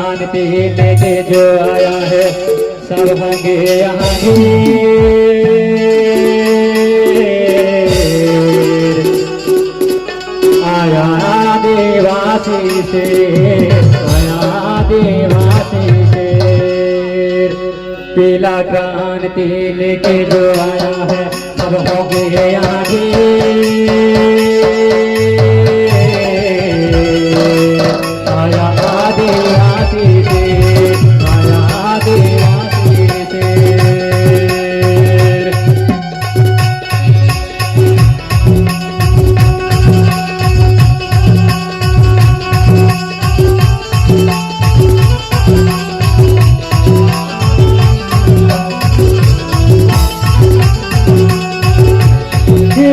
क्रांति लेके जो आया है सब होंगे यहाँ आया आदिवासी से, आया आदिवासी से। पीला क्रांति लेके जो आया है सब होंगे यहाँ आया आदिवासी से, आया आदिवासी से।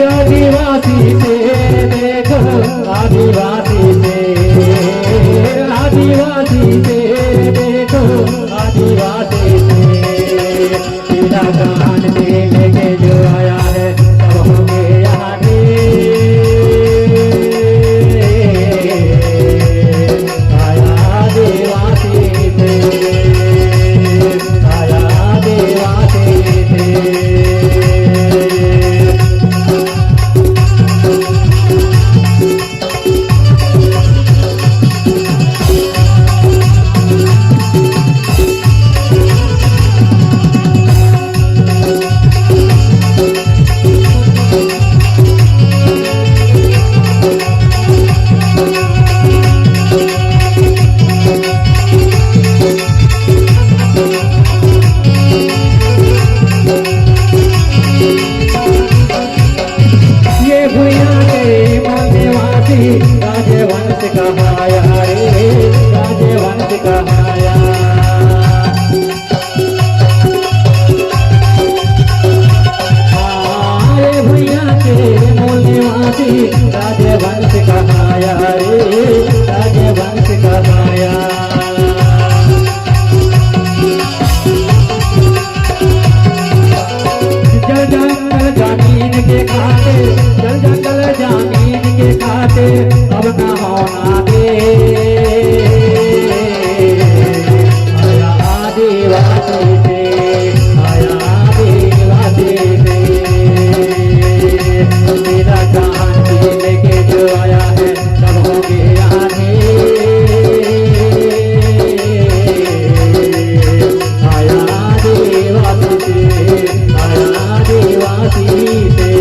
आदिवासी से देखो, आदिवासी से, आदिवासी से देखो, आदिवासी से। पीला क्रांति लेके जो आया है सब होंगे यहाँ आया आदिवासी से, आया आदिवासी से। राजवंश कहाया रे, राजवंश कहाया। रे भैया के मूल निवासी राजवंश कहाया रे, राजवंश कहाया। जल जंगल जमीन के खाते, जल जंगल जमीन के खाते अब न होना दे। आया आदिवासी से, आया आदिवासी से। पीला क्रांति लेके जो आया है सब होंगे यहाँ आया आदिवासी से, आया आदिवासी से।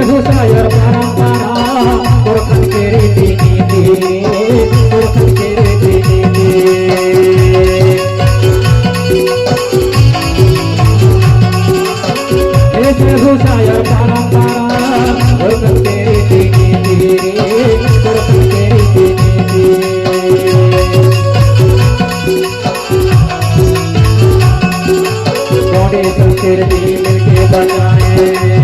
घुसायर परंपरा पुरखन के रीति नीति, पुरखन के रीति नीति। घुसायर परंपरा पुरखन के रीति नीति, पुरखन के रीति नीति। संस्कृति मिलके बचाए